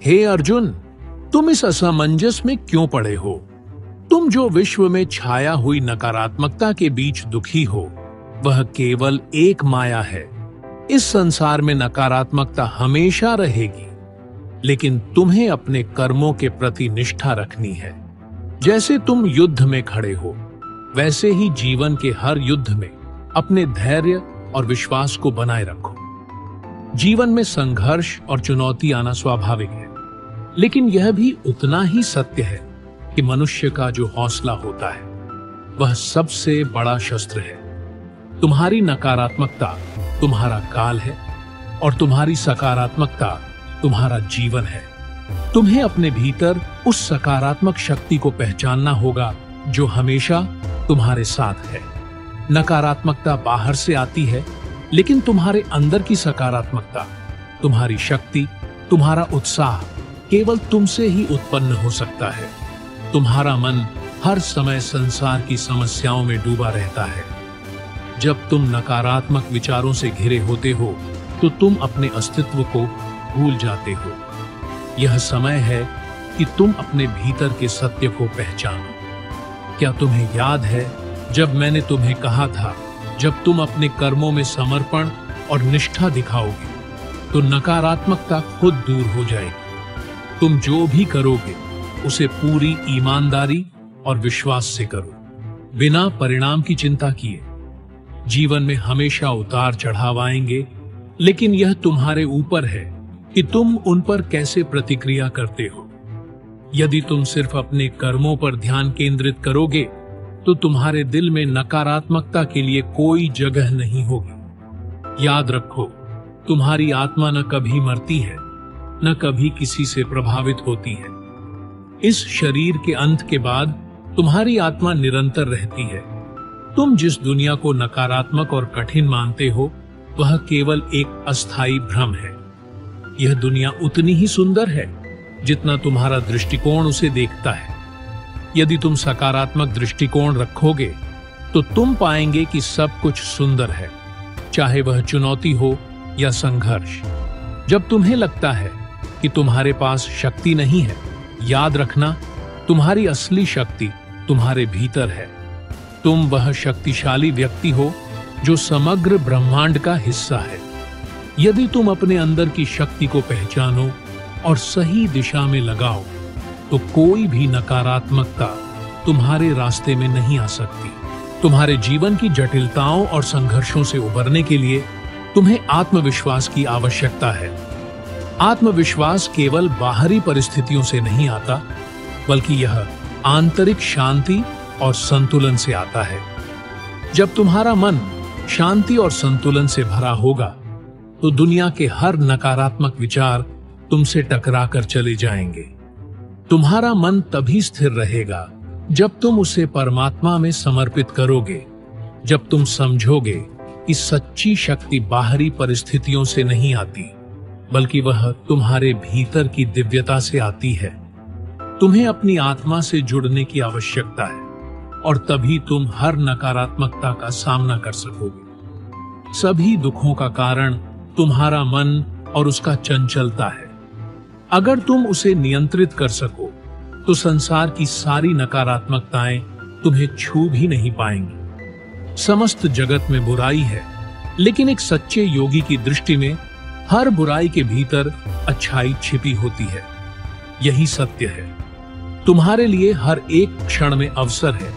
हे अर्जुन, तुम इस असमंजस में क्यों पड़े हो? तुम जो विश्व में छाया हुई नकारात्मकता के बीच दुखी हो, वह केवल एक माया है। इस संसार में नकारात्मकता हमेशा रहेगी, लेकिन तुम्हें अपने कर्मों के प्रति निष्ठा रखनी है। जैसे तुम युद्ध में खड़े हो, वैसे ही जीवन के हर युद्ध में अपने धैर्य और विश्वास को बनाए रखो। जीवन में संघर्ष और चुनौती आना स्वाभाविक है, लेकिन यह भी उतना ही सत्य है कि मनुष्य का जो हौसला होता है वह सबसे बड़ा शस्त्र है। तुम्हारी नकारात्मकता तुम्हारा काल है और तुम्हारी सकारात्मकता तुम्हारा जीवन है। तुम्हें अपने भीतर उस सकारात्मक शक्ति को पहचानना होगा जो हमेशा तुम्हारे साथ है। नकारात्मकता बाहर से आती है, लेकिन तुम्हारे अंदर की सकारात्मकता, तुम्हारी शक्ति, तुम्हारा उत्साह केवल तुमसे ही उत्पन्न हो सकता है। तुम्हारा मन हर समय संसार की समस्याओं में डूबा रहता है। जब तुम नकारात्मक विचारों से घिरे होते हो तो तुम अपने अस्तित्व को भूल जाते हो। यह समय है कि तुम अपने भीतर के सत्य को पहचानो। क्या तुम्हें याद है जब मैंने तुम्हें कहा था, जब तुम अपने कर्मों में समर्पण और निष्ठा दिखाओगे तो नकारात्मकता खुद दूर हो जाएगी। तुम जो भी करोगे उसे पूरी ईमानदारी और विश्वास से करो, बिना परिणाम की चिंता किए। जीवन में हमेशा उतार चढ़ाव आएंगे, लेकिन यह तुम्हारे ऊपर है कि तुम उन पर कैसे प्रतिक्रिया करते हो। यदि तुम सिर्फ अपने कर्मों पर ध्यान केंद्रित करोगे तो तुम्हारे दिल में नकारात्मकता के लिए कोई जगह नहीं होगी। याद रखो, तुम्हारी आत्मा न कभी मरती है, न कभी किसी से प्रभावित होती है। इस शरीर के अंत के बाद तुम्हारी आत्मा निरंतर रहती है। तुम जिस दुनिया को नकारात्मक और कठिन मानते हो, वह केवल एक अस्थायी भ्रम है। यह दुनिया उतनी ही सुंदर है जितना तुम्हारा दृष्टिकोण उसे देखता है। यदि तुम सकारात्मक दृष्टिकोण रखोगे तो तुम पाएंगे कि सब कुछ सुंदर है, चाहे वह चुनौती हो या संघर्ष। जब तुम्हें लगता है कि तुम्हारे पास शक्ति नहीं है, याद रखना, तुम्हारी असली शक्ति तुम्हारे भीतर है। तुम वह शक्तिशाली व्यक्ति हो जो समग्र ब्रह्मांड का हिस्सा है। यदि तुम अपने अंदर की शक्ति को पहचानो और सही दिशा में लगाओ तो कोई भी नकारात्मकता तुम्हारे रास्ते में नहीं आ सकती। तुम्हारे जीवन की जटिलताओं और संघर्षों से उबरने के लिए तुम्हें आत्मविश्वास की आवश्यकता है। आत्मविश्वास केवल बाहरी परिस्थितियों से नहीं आता, बल्कि यह आंतरिक शांति और संतुलन से आता है। जब तुम्हारा मन शांति और संतुलन से भरा होगा तो दुनिया के हर नकारात्मक विचार तुमसे टकरा कर चले जाएंगे। तुम्हारा मन तभी स्थिर रहेगा जब तुम उसे परमात्मा में समर्पित करोगे, जब तुम समझोगे कि सच्ची शक्ति बाहरी परिस्थितियों से नहीं आती, बल्कि वह तुम्हारे भीतर की दिव्यता से आती है। तुम्हें अपनी आत्मा से जुड़ने की आवश्यकता है और तभी तुम हर नकारात्मकता का सामना कर सकोगे। सभी दुखों का कारण तुम्हारा मन और उसका चंचलता है। अगर तुम उसे नियंत्रित कर सको तो संसार की सारी नकारात्मकताएं तुम्हें छू भी नहीं पाएंगी। समस्त जगत में बुराई है, लेकिन एक सच्चे योगी की दृष्टि में हर बुराई के भीतर अच्छाई छिपी होती है। यही सत्य है। तुम्हारे लिए हर एक क्षण में अवसर है,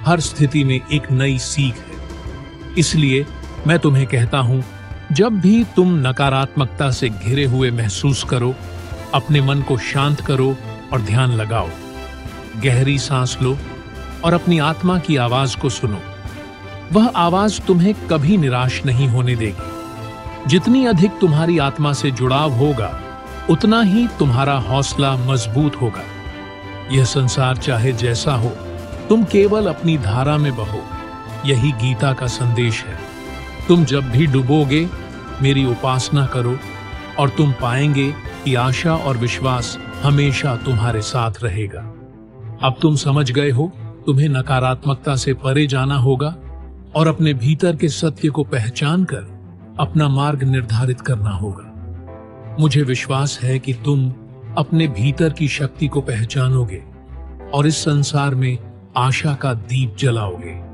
हर स्थिति में एक नई सीख है। इसलिए मैं तुम्हें कहता हूं, जब भी तुम नकारात्मकता से घिरे हुए महसूस करो, अपने मन को शांत करो और ध्यान लगाओ। गहरी सांस लो और अपनी आत्मा की आवाज को सुनो। वह आवाज तुम्हें कभी निराश नहीं होने देगी। जितनी अधिक तुम्हारी आत्मा से जुड़ाव होगा, उतना ही तुम्हारा हौसला मजबूत होगा। यह संसार चाहे जैसा हो, तुम केवल अपनी धारा में बहो। यही गीता का संदेश है। तुम जब भी डूबोगे, मेरी उपासना करो और तुम पाएंगे कि आशा और विश्वास हमेशा तुम्हारे साथ रहेगा। अब तुम समझ गए हो, तुम्हें नकारात्मकता से परे जाना होगा और अपने भीतर के सत्य को पहचान कर अपना मार्ग निर्धारित करना होगा। मुझे विश्वास है कि तुम अपने भीतर की शक्ति को पहचानोगे और इस संसार में आशा का दीप जलाओगे।